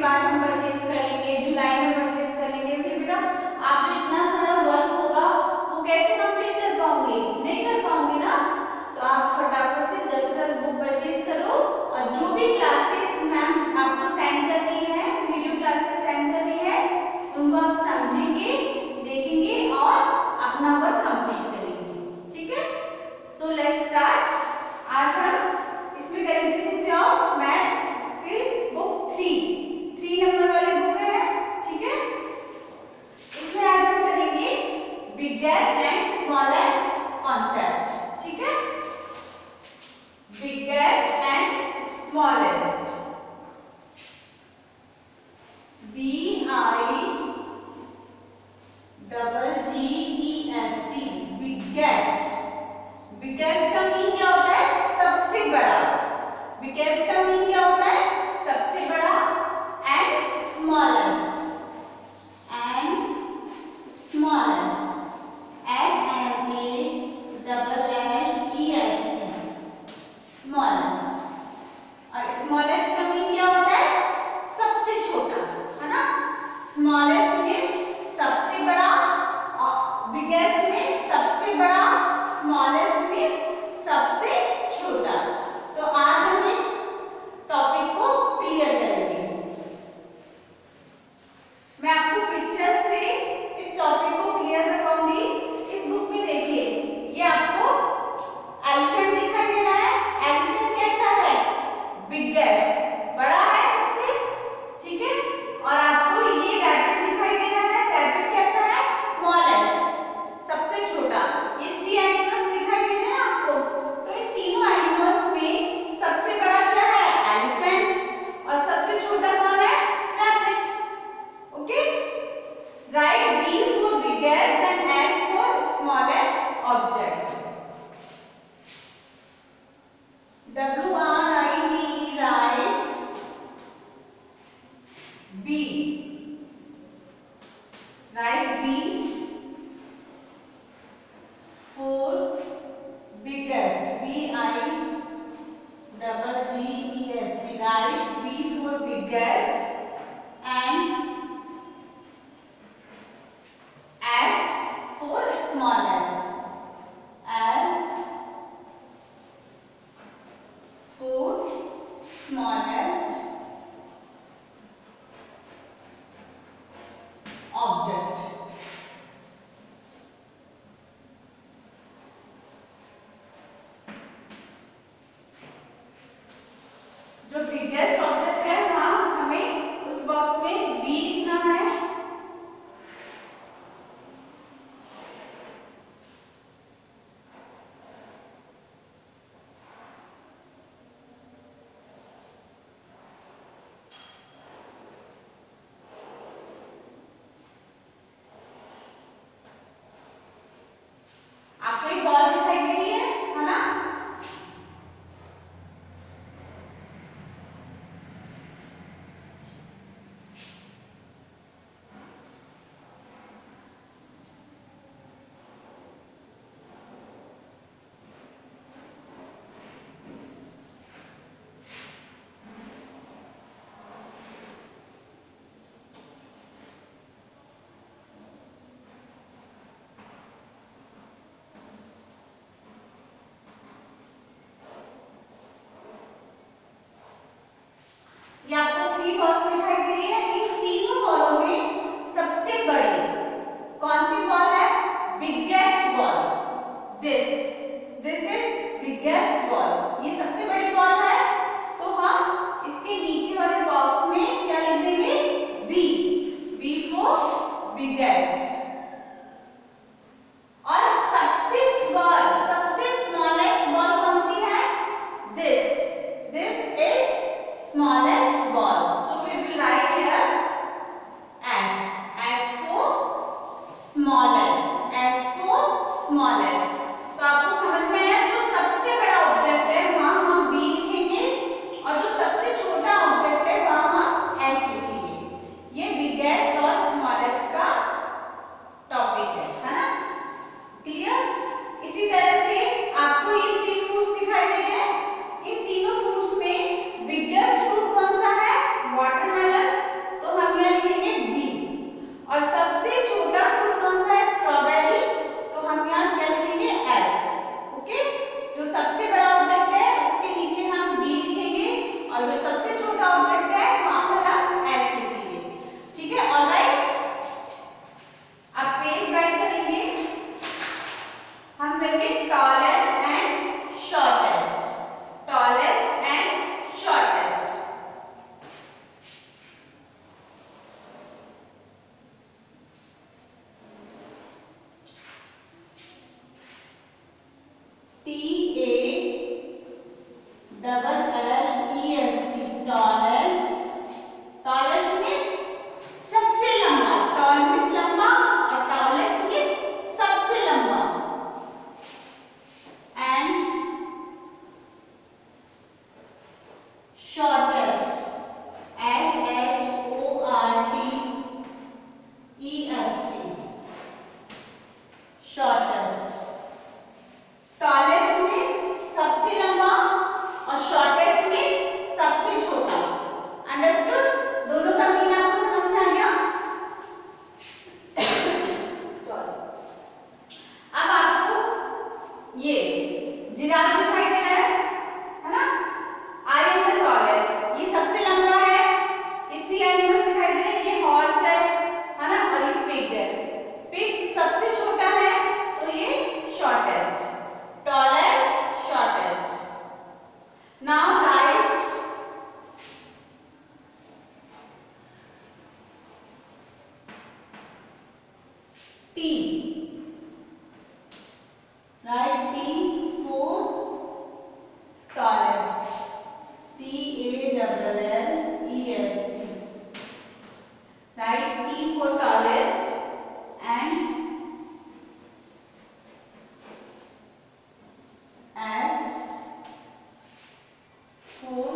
बाद हम परचेज कर लेंगे, जुलाई में परचेज कर लेंगे, फिर बेटा आप जो इतना सारा वर्क होगा वो कैसे कंप्लीट कर पाओगे? नहीं कर पाओगे ना। तो आप फटाफट से जल्द से जल्द बुक परचेज करो और जो भी क्लासेस मैम आपको सेंड करनी है, वीडियो क्लासेस सेंड करनी है, उनको आप समझेंगे, देखेंगे और अपना वर्क कंप्लीट करेंगे। ठीक है, सो लेट्स स्टार्ट। आज हम इसमें करेंगे this is your maths skill book 3 number वाली बुक है। ठीक है, इसमें आज हम करेंगे बिगेस्ट एंड स्मॉलेस्ट कॉन्सेप्ट। ठीक है, biggest and smallest, BIGGEST, biggest. Biggest का मीन क्या होता है? सबसे बड़ा। बिगेस्ट का मीन क्या होता है? सबसे बड़ा। And smallest, smallest. और स्मॉलेस्ट का मीन क्या होता है? सबसे छोटा, है ना। स्मॉलेस्ट मीन्स सबसे बड़ा और बिगेस्ट मीन्स सबसे बड़ा, स्मॉलेस्ट मीन्स सबसे छोटा। तो आज हम इस टॉपिक को क्लियर करेंगे। मैं आपको पिक्चर से इस टॉपिक को क्लियर करवाऊंगी। इस बुक में देखिए, ये आपको एलिफेंट दिखाई दे रहा है। एलिफेंट कैसा है? बिगेस्ट, बड़ा है सबसे। ठीक है, और आपको ये रैबिट दिखाई दे रहा है। रैबिट कैसा है? स्मॉलेस्ट, सबसे छोटा। ये 3 एनिमल्स दिखाई दे रहे हैं आपको। तो इन तीनों एनिमल्स में सबसे बड़ा क्या है? एलिफेंट। और सबसे छोटा कौन है? Rabbit. Okay, right B for biggest and S for smallest object. WRITE, right? B, right B for biggest, BIGGEST, right B for biggest and S for smallest, S for smallest object. जो biggest object है वहां हमें उस box में B लिखना है। आपको एक बॉल दिखाई दे रही है ना। ये आपको 3 बॉल्स दिखाई दे रही है। इन तीनों बॉलों में सबसे बड़ी कौन सी बॉल है? Biggest ball. This is biggest ball, ये सबसे बड़ी बॉल है। तो हम इसके नीचे वाले बॉक्स में क्या लिख देंगे? B for biggest. और सबसे स्मॉलेस्ट बॉल कौन सी है? This is smallest ball. So we will write here S for TALLEST, tallest. Tallest means सबसे लंबा, टॉल मीन्स लंबा और टॉलेस्ट मीन्स सबसे लंबा। And shortest, SHORTEST, shortest. Tallest means सबसे लंबा और शॉर्टेस्ट मीन्स सबसे छोटा। अंडरस्टूड? दोनों का मीन आपको समझ में आ गया? सॉरी। अब आपको ये जिराफ दिखाई दे रहा है ना? आई एम द टॉलेस्ट, ये सबसे लंबा है। ये 3 एनिमल्स दिखाई दे रहे हैं, ये हॉर्स है ना, और ये पिग है। पिग सबसे छोटा है तो ये shortest. Tallest, shortest. Now right T. Write T for tallest. TALLEST. Write T for tallest and S for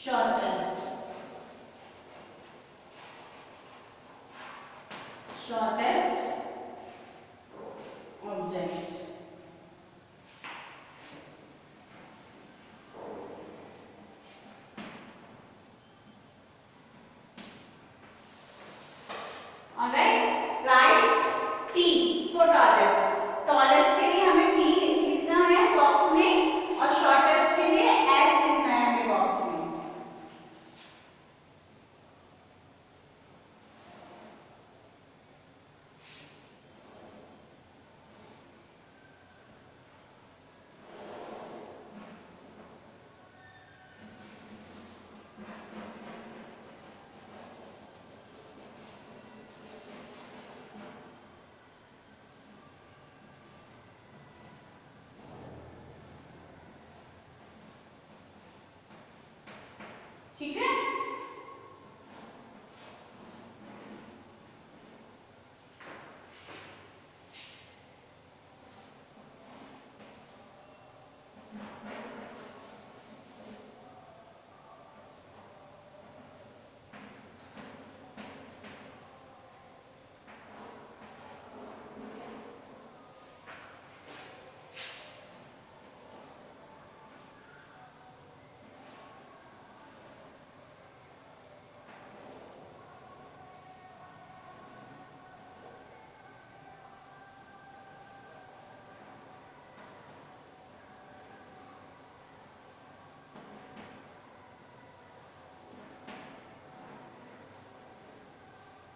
shortest. Shortest object. Alright, write T for tallest. Tallest के लिए हमें T लिखना है बॉक्स में और shortest के लिए S लिखना है हमें बॉक्स में। ठीक है?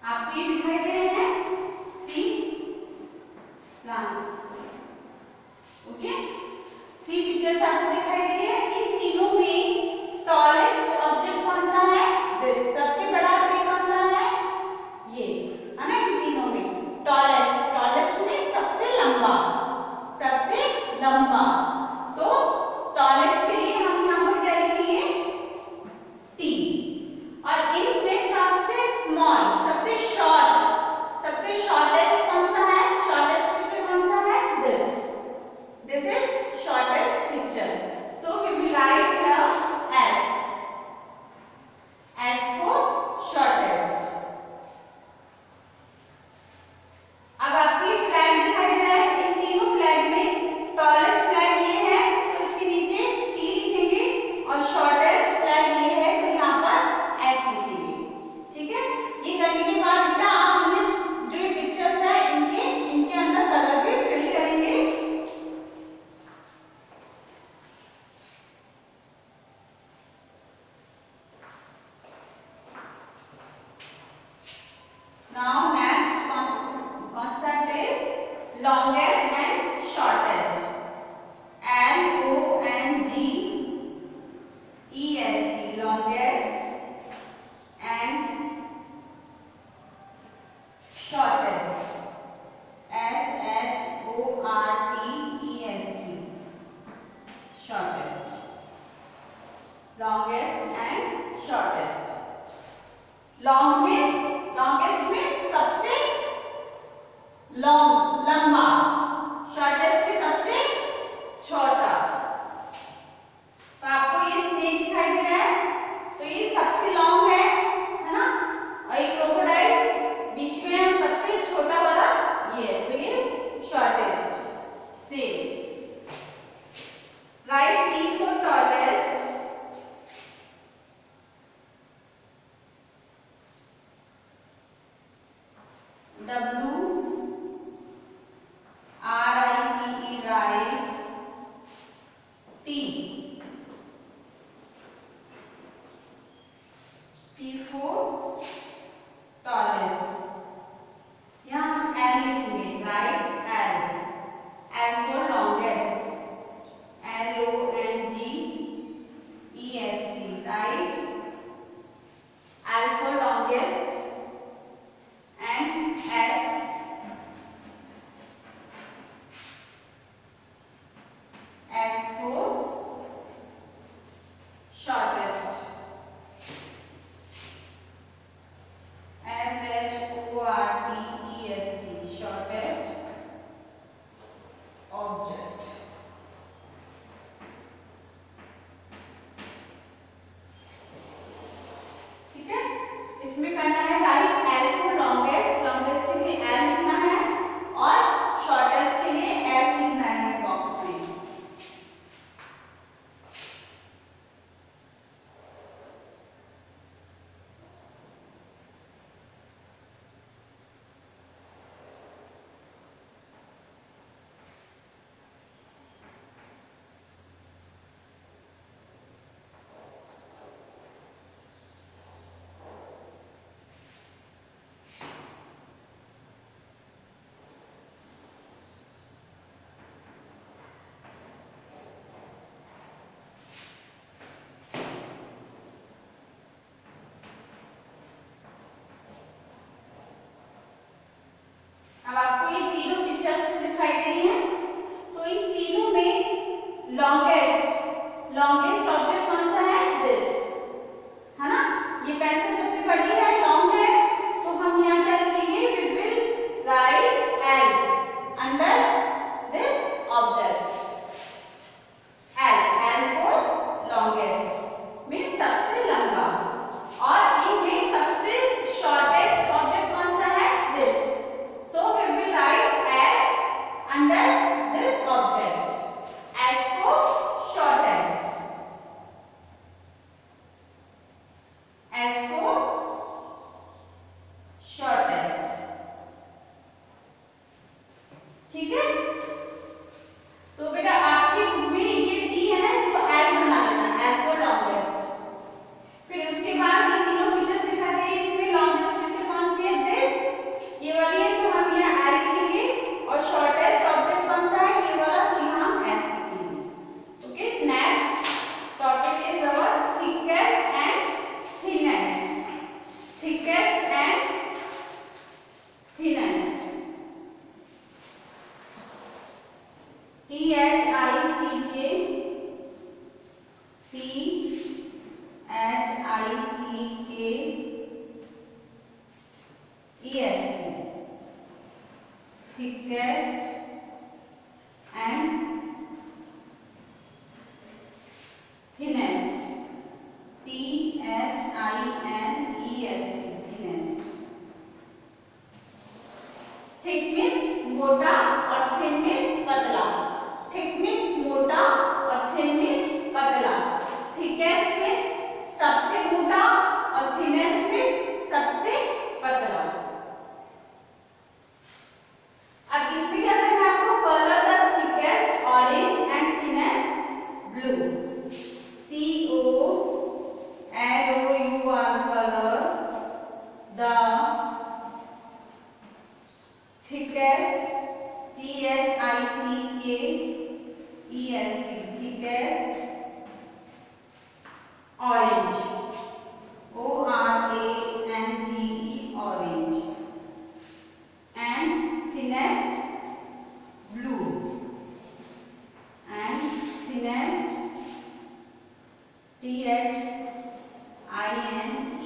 आपको ये दिखाई दे रहे हैं 3 प्लांट्स। ओके, 3 पिक्चर्स आपको दिखाई दे रही है। इन तीनों में टॉलेस्ट ऑब्जेक्ट कौन सा है? दिस। सबसे बड़ा ट्री कौन सा है? ये है ना। इन तीनों में टॉलेस्ट, टॉलेस्ट में सबसे लंबा, सबसे लंबा। तो टॉलेस्ट के लिए हम यहाँ पर क्या लिखेंगे? T। और इनमें सबसे स्मॉल, सबसे शॉर्ट, सबसे शॉर्टेस्ट कौन सा है? शॉर्टेस्ट पिक्चर कौन सा है? This. This is shortest picture. So we will write here S। S for shortest. अब आपको ये फ्लैग दिखाई दे रहा है। इन तीनों फ्लैग में टॉलेस्ट फ्लैग ये है तो इसके नीचे T लिखेंगे और शॉर्टेस्ट फ्लैग ये है तो यहाँ पर S लिखेंगे। ठीक है? ये करने के बाद बेटा आप हमें जो ये पिक्चर्स है इनके अंदर कलर भी फिल करेंगे। Now next concept is longest and shortest. LONGEST, longest and shortest. SHORTEST. longest and shortest. longest means सबसे लंबा, shortest में सबसे छोटा। तो आपको ये स्नेक दिखाई दे रहा है, तो ये सबसे लॉन्ग है ना, और ये क्रोकोडाइल बीच में है, सबसे छोटा वाला ये है, तो ये shortest snake. Right T for tallest, WRITE right, T for tallest, यहाँ हम L लिखेंगे, right L for longest, LONGEST, right, L for longest, and S for shortest, SHORTEST, shortest object। ठीक है, इसमें करना है right L for longest, longest के लिए L लिखना है और shortest के लिए S लिखना है बॉक्स में। अब आपको ये तीनों पिक्चर्स दिखाई दे रही हैं, तो इन तीनों में लॉन्गेस्ट ऑब्जेक्ट कौन सा है, दिस है ना, ये पेंसिल सबसे बड़ी है, लॉन्ग है, तो हम यहाँ क्या लिखेंगे, we will write L under this object, L for longest means सबसे लंबा, और इनमें सबसे शॉर्टेस्ट ऑब्जेक्ट कौन सा है, this, so we will write S under this object, S for shortest, S for shortest। ठीक है, तो बेटा आपकी बुक में ये T है ना, इसको L बना लेना, L for longest। फिर उसके बाद ये तीनों पिक्चर दिखा दे रही है, इसमें लॉन्गेस्ट पिक्चर कौन सी है, दिस, ये वाली है, तो हम यहाँ L लिखेंगे, और शॉर्टेस्ट ऑब्जेक्ट कौन सा है, ये वाला, तो यहाँ हम S लिखेंगे। Okay, next topic is our thickest and thinnest, thickest and thinnest, thickest and thinnest, THINEST, thinnest। Thick means मोटा और थिन मीन्स पतला, थिक मीन्स मोटा और थिन मीन्स पतला, थिकेस्ट मीन्स सबसे मोटा और थिनेस्ट मीन्स सबसे पतला। अब इसमें क्या करना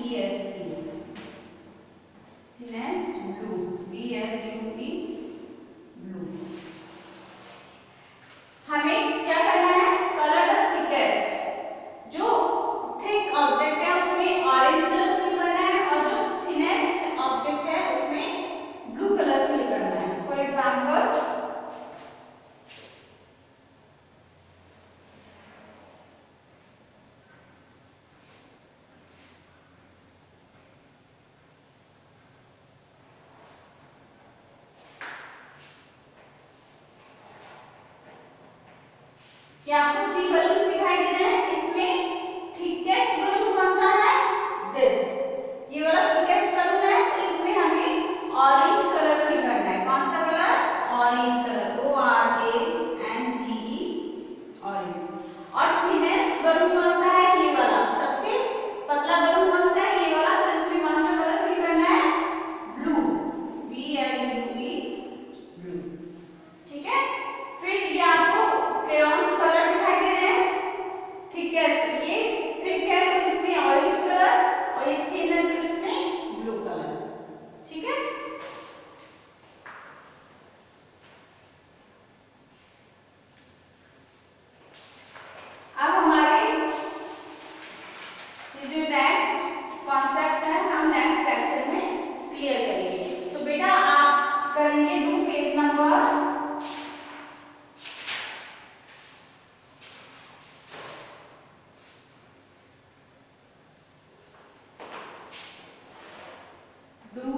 INEST, thinnest blue, BLUE, blue। हमें क्या करना है, कलर द थिकेस्ट, जो थिक ऑब्जेक्ट है उसमें ऑरेंज कलर फिल करना है और जो थिनेस्ट ऑब्जेक्ट है उसमें ब्लू कलर फिल करना है। फॉर एग्जांपल ये आपको 3 बलून्स दिखाई दे रहे हैं, इसमें थिकेस्ट बलून कौन सा है, दिस, ये वाला थिकेस्ट बलून है, तो इसमें हमें ऑरेंज कलर फिल करना है। कौन सा colour, orange colour, ORANGE, orange. और थिनेस्ट बलून कौन सा है, ये वाला, सबसे पतला बलून कौन सा है, ये वाला, तो इसमें कौन सा कलर फिल करना है, ब्लू, BLUE, ब्लू। ठीक है, फिर ये आपको क्रेयॉन्स कलर दिखाई दे रहे हैं, थिकेस्ट, ये थिक है तो इसमें ऑरेंज कलर और ये थिन है तो इसमें ब्लू कलर। ठीक है, अब हमारे ये जो नेक्स्ट कॉन्सेप्ट है हम नेक्स्ट लेक्चर में क्लियर करेंगे। तो बेटा आप करेंगे डू पेज नंबर 2